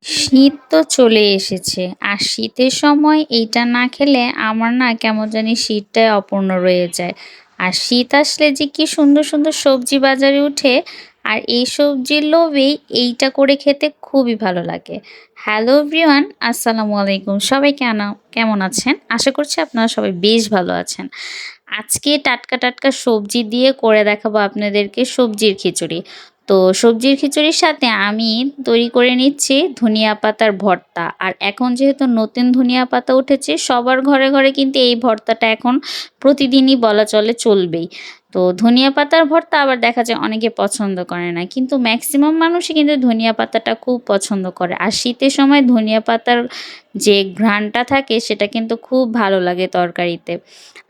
শীত তো চলে এসেছে। আর শীতের সময় এইটা না খেলে আমার না কেমন জানি শীতটাই অপূর্ণ রয়ে যায়। আর শীত আসলে যে কি সুন্দর, সুন্দর সবজি বাজারে উঠে আর এই সবজির লোভেই এইটা করে খেতে খুবই ভালো লাগে। হ্যালো এভরিওয়ান, আসসালামু আলাইকুম। সবাই কেমন আছেন? আশা করছি আপনারা সবাই বেশ ভালো আছেন। আজকে টাটকা, টাটকা সবজি দিয়ে করে দেখাবো আপনাদেরকে সবজির খিচুড়ি। তো সবজির খিচুড়ির সাথে আমি তৈরি করে নিচ্ছি ধনিয়া পাতার ভর্তা। আর এখন যেহেতু নতুন ধনিয়া পাতা উঠেছে সবার ঘরে, ঘরে কিন্তু এই ভর্তাটা এখন প্রতিদিনই বলা চলে চলবেই। তো ধনিয়া পাতার ভর্তা আবার দেখা যায় অনেকে পছন্দ করে না। কিন্তু ম্যাক্সিমাম মানুষই কিন্তু ধনিয়া পাতাটা খুব পছন্দ করে। আর শীতের সময় ধনিয়া পাতার যে ঘ্রাণটা থাকে সেটা কিন্তু খুব ভালো লাগে তরকারিতে।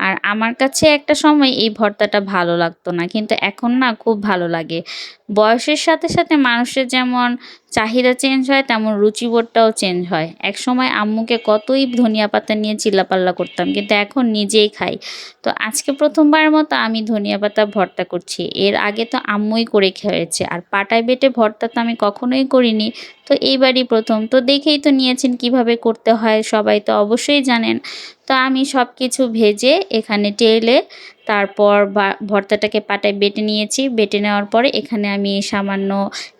আর আমার কাছে একটা সময় এই ভর্তাটা ভালো লাগতো না। কিন্তু এখন না খুব ভালো লাগে। বয়সের সাথে, সাথে মানুষের যেমন চাহিদা চেঞ্জ হয় তেমন রুচিবোধটাও চেঞ্জ হয়। একসময় আম্মুকে কতই ধনিয়া পাতা নিয়ে চিল্লাপাল্লা করতাম কিন্তু এখন নিজেই খাই। তো আজকে ১ম বারের মতো আমি ধনিয়া পাতা ভর্তা করছি। এর আগে তো আম্মুই করে খেয়েছে। আর পাটায় বেটে ভর্তা তো আমি কখনোই করিনি। তো এইবারই ১ম। তো দেখেই তো নিয়েছেন কিভাবে করতে হয়, সবাই তো অবশ্যই জানেন। তো আমি সব কিছু ভেজে এখানে টেলে তারপর ভর্তাটাকে পাটায় বেটে নিয়েছি। বেটে নেওয়ার পরে এখানে আমি সামান্য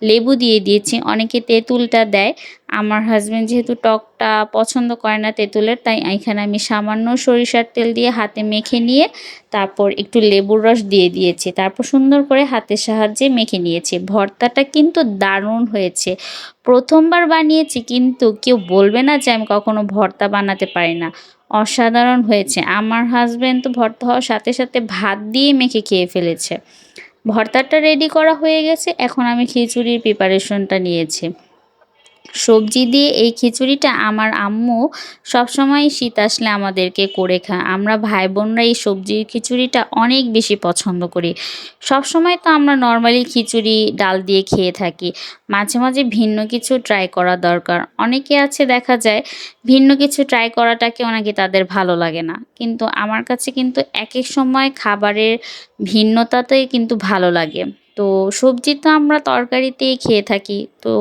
লেবু দিয়ে দিয়েছি। অনেকে তেঁতুলটা দেয়। আমার হাসব্যান্ড যেহেতু টকটা পছন্দ করে না তেঁতুলের, তাই এখানে আমি সামান্য সরিষার তেল দিয়ে হাতে মেখে নিয়ে তারপর একটু লেবুর রস দিয়ে দিয়েছি। তারপর সুন্দর করে হাতের সাহায্যে মেখে নিয়েছি। ভর্তাটা কিন্তু দারুণ হয়েছে। ১ম বার বানিয়েছি কিন্তু কেউ বলবে না যে আমি কখনো ভর্তা বানাতে পারি না। অসাধারণ হয়েছে। আমার হাসব্যান্ড তো ভর্তা হওয়ার সাথে, সাথে ভাত দিয়ে মেখে খেয়ে ফেলেছে। ভর্তাটা রেডি করা হয়ে গেছে। এখন আমি খিচুড়ির প্রিপারেশনটা নিয়েছি। সবজি দিয়ে এই খিচুড়িটা আমার আম্মু সবসময় শীত আসলে আমাদেরকে করে খায়। আমরা ভাই বোনরা এই সবজির খিচুড়িটা অনেক বেশি পছন্দ করি। সবসময় তো আমরা নর্মালি খিচুড়ি ডাল দিয়ে খেয়ে থাকি। মাঝে, মাঝে ভিন্ন কিছু ট্রাই করা দরকার। অনেকে আছে দেখা যায় ভিন্ন কিছু ট্রাই করাটাকেও নাকি তাদের ভালো লাগে না। কিন্তু আমার কাছে কিন্তু একেক সময় খাবারের ভিন্নতাতেই কিন্তু ভালো লাগে। তো সবজি তো আমরা তরকারিতেই খেয়ে থাকি। তো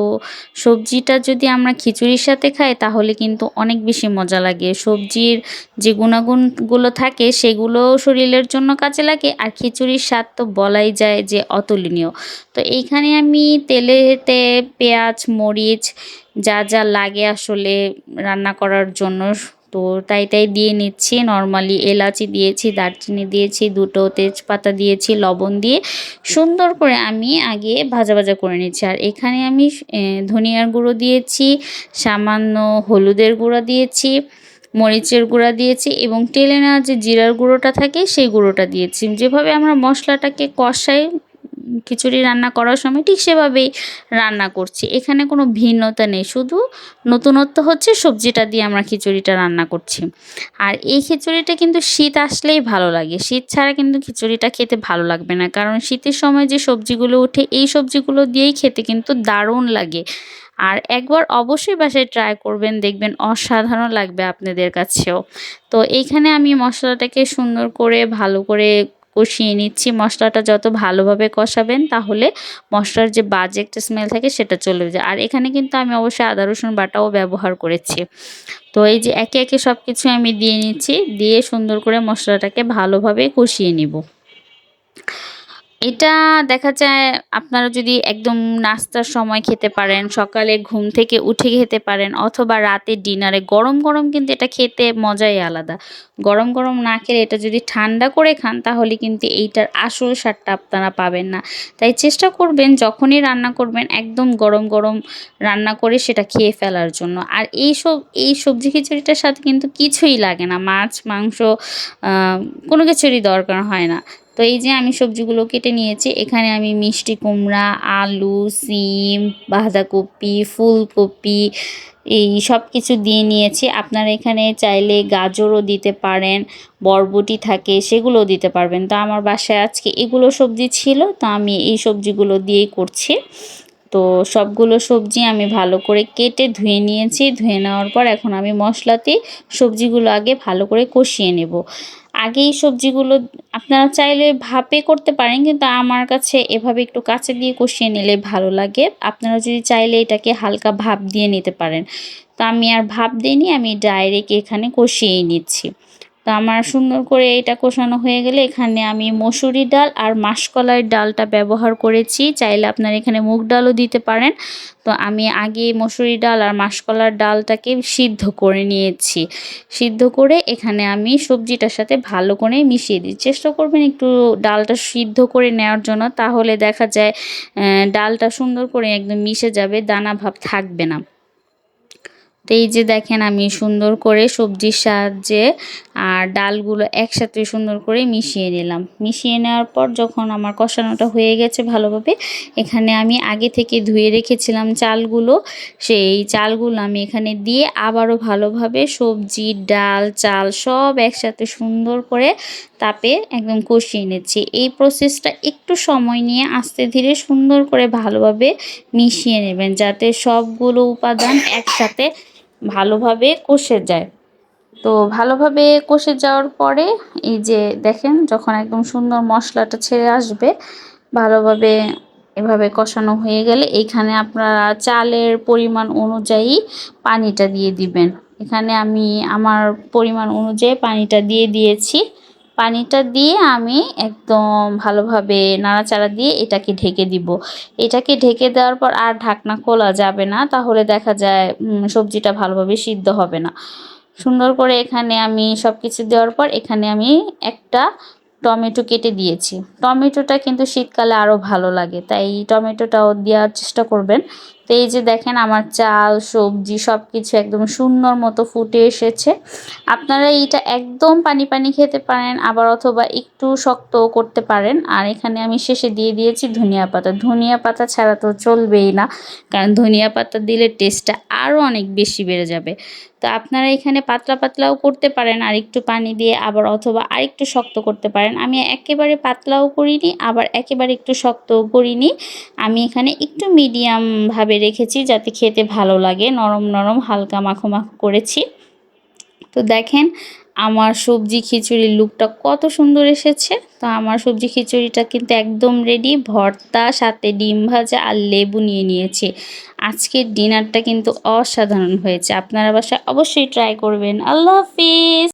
সবজিটা যদি আমরা খিচুড়ির সাথে খাই তাহলে কিন্তু অনেক বেশি মজা লাগে। সবজির যে গুণাগুণগুলো থাকে সেগুলোও শরীরের জন্য কাজে লাগে আর খিচুড়ির স্বাদ তো বলাই যায় যে অতুলনীয়। তো এইখানে আমি তেলেতে পেঁয়াজ, মরিচ যা, যা লাগে আসলে রান্না করার জন্য তো তাই দিয়ে নিচ্ছি। নরমালি এলাচি দিয়েছি, দারচিনি দিয়েছি, ২ টো তেজপাতা দিয়েছি, লবণ দিয়ে সুন্দর করে আমি আগে ভাজা, ভাজা করে নিচ্ছি। আর এখানে আমি ধনিয়ার গুঁড়ো দিয়েছি, সামান্য হলুদের গুঁড়া দিয়েছি, মরিচের গুঁড়া দিয়েছি এবং টেলে নেওয়া যে জিরার গুঁড়োটা থাকে সেই গুঁড়োটা দিয়েছি। যেভাবে আমরা মশলাটাকে কষাই খিচুড়ি রান্না করার সময় ঠিক সেভাবেই রান্না করছি। এখানে কোনো ভিন্নতা নেই। শুধু নতুনত্ব হচ্ছে সবজিটা দিয়ে আমরা খিচুড়িটা রান্না করছি। আর এই খিচুড়িটা কিন্তু শীত আসলেই ভালো লাগে। শীত ছাড়া কিন্তু খিচুড়িটা খেতে ভালো লাগবে না। কারণ শীতের সময় যে সবজিগুলো ওঠে এই সবজিগুলো দিয়েই খেতে কিন্তু দারুণ লাগে। আর একবার অবশ্যই বাসায় ট্রাই করবেন, দেখবেন অসাধারণ লাগবে আপনাদের কাছেও। তো এইখানে আমি মশলাটাকে সুন্দর করে ভালো করে কষিয়ে নিচ্ছি। মশলাটা যত ভালোভাবে কষাবেন তাহলে মশলার যে বাজে একটা স্মেল থাকে সেটা চলে যায়। আর এখানে কিন্তু আমি অবশ্যই আদা রসুন বাটাও ব্যবহার করেছি। তো এই যে একে, একে সব কিছু আমি দিয়ে নিচ্ছি। দিয়ে সুন্দর করে মশলাটাকে ভালোভাবে কষিয়ে নিব। এটা দেখা যায় আপনারা যদি একদম নাস্তার সময় খেতে পারেন, সকালে ঘুম থেকে উঠে খেতে পারেন অথবা রাতের ডিনারে গরম, গরম কিন্তু এটা খেতে মজাই আলাদা। গরম, গরম না খেলে এটা যদি ঠান্ডা করে খান তাহলে কিন্তু এইটার আসল স্বাদটা আপনারা পাবেন না। তাই চেষ্টা করবেন যখনই রান্না করবেন একদম গরম, গরম রান্না করে সেটা খেয়ে ফেলার জন্য। আর এই সবজি খিচুড়িটার সাথে কিন্তু কিছুই লাগে না। মাছ, মাংস আ কোনো কিছুরই দরকার হয় না। তো এই যে আমি সবজিগুলো কেটে নিয়েছি। এখানে আমি মিষ্টি কুমড়া, আলু, সিম, বাঁধাকপি, ফুলকপি এই সব কিছু দিয়ে নিয়েছি। আপনারা এখানে চাইলে গাজরও দিতে পারেন, বরবটি থাকে সেগুলোও দিতে পারবেন। তো আমার বাসায় আজকে এগুলো সবজি ছিল তো আমি এই সবজিগুলো দিয়েই করছি। তো সবগুলো সবজি আমি ভালো করে কেটে ধুয়ে নিয়েছি। ধুয়ে নেওয়ার পর এখন আমি মশলাতে সবজিগুলো আগে ভালো করে কষিয়ে নেব। আগে এই সবজিগুলো আপনারা চাইলে ভাপে করতে পারেন, কিন্তু আমার কাছে এভাবে একটু কাঁচা দিয়ে কষিয়ে নিলে ভালো লাগে। আপনারা যদি চাইলে এটাকে হালকা ভাপ দিয়ে নিতে পারেন। তো আমি আর ভাপ দিইনি, আমি ডাইরেক্ট এখানে কষিয়েই নিচ্ছি। তো আমার সুন্দর করে এটা কষানো হয়ে গেলে এখানে আমি মসুরি ডাল আর মাসকলাই ডালটা ব্যবহার করেছি। চাইলে আপনারা এখানে মুগ ডালও দিতে পারেন। তো আমি আগে মসুরি ডাল আর মাসকলার ডালটাকে সিদ্ধ করে নিয়েছি। সিদ্ধ করে এখানে আমি সবজিটার সাথে ভালো করে মিশিয়ে দিই। চেষ্টা করবেন একটু ডালটা সিদ্ধ করে নেওয়ার জন্য, তাহলে দেখা যায় ডালটা সুন্দর করে একদম মিশে যাবে, দানা ভাব থাকবে না। তো এই যে দেখেন আমি সুন্দর করে সবজির সাহায্যে আর ডালগুলো একসাথে সুন্দর করে মিশিয়ে নিলাম। মিশিয়ে নেওয়ার পর যখন আমার কষানোটা হয়ে গেছে ভালোভাবে, এখানে আমি আগে থেকে ধুয়ে রেখেছিলাম চালগুলো, সেই চালগুলো আমি এখানে দিয়ে আবারও ভালোভাবে সবজি, ডাল, চাল সব একসাথে সুন্দর করে তাপে একদম কষিয়ে নিচ্ছি। এই প্রসেসটা একটু সময় নিয়ে আস্তে ধীরে সুন্দর করে ভালোভাবে মিশিয়ে নেবেন, যাতে সবগুলো উপাদান একসাথে ভালোভাবে কষে যায়। তো ভালোভাবে কষে যাওয়ার পরে এই যে দেখেন যখন একদম সুন্দর মশলাটা ছেড়ে আসবে, ভালোভাবে এভাবে কষানো হয়ে গেলে এইখানে আপনারা চালের পরিমাণ অনুযায়ী পানিটা দিয়ে দিবেন। এখানে আমি আমার পরিমাণ অনুযায়ী পানিটা দিয়ে দিয়েছি। পানিটা দিয়ে আমি একদম ভালোভাবে নাড়াচাড়া দিয়ে এটাকে ঢেকে দিব। এটাকে ঢেকে দেওয়ার পর আর ঢাকনা খোলা যাবে না, তাহলে দেখা যায় সবজিটা ভালোভাবে সিদ্ধ হবে না। সুন্দর করে এখানে আমি সব কিছু দেওয়ার পর এখানে আমি একটা টমেটো কেটে দিয়েছি। টমেটোটা কিন্তু শীতকালে আরও ভালো লাগে, তাই টমেটোটাও দেওয়ার চেষ্টা করবেন। তো এই যে দেখেন আমার চাল, সবজি সব কিছু একদম সুন্দর মতো ফুটে এসেছে। আপনারা এইটা একদম পানি পানি খেতে পারেন, আবার অথবা একটু শক্ত করতে পারেন। আর এখানে আমি শেষে দিয়ে দিয়েছি ধনিয়া পাতা। ধনিয়া পাতা ছাড়া তো চলবেই না, কারণ ধনিয়া পাতা দিলে টেস্টটা আরও অনেক বেশি বেড়ে যাবে। তো আপনারা এখানে পাতলা পাতলাও করতে পারেন আর একটু পানি দিয়ে, আবার অথবা আরেকটু শক্ত করতে পারেন। আমি একেবারে পাতলাও করিনি, আবার একেবারে একটু শক্তও করিনি। আমি এখানে একটু মিডিয়ামভাবে রেখেছি, যাতে খেতে ভালো লাগে। নরম নরম হালকা মাখো মাখো করেছি। তো দেখেন আমার সবজি খিচুড়ির লুকটা কত সুন্দর এসেছে। তো আমার সবজি খিচুড়িটা কিন্তু একদম রেডি। ভর্তা, সাথে ডিম ভাজা আর লেবু নিয়ে নিয়েছি। আজকের ডিনারটা কিন্তু অসাধারণ হয়েছে। আপনারা বাসায় অবশ্যই ট্রাই করবেন। আল্লাহ হাফিজ।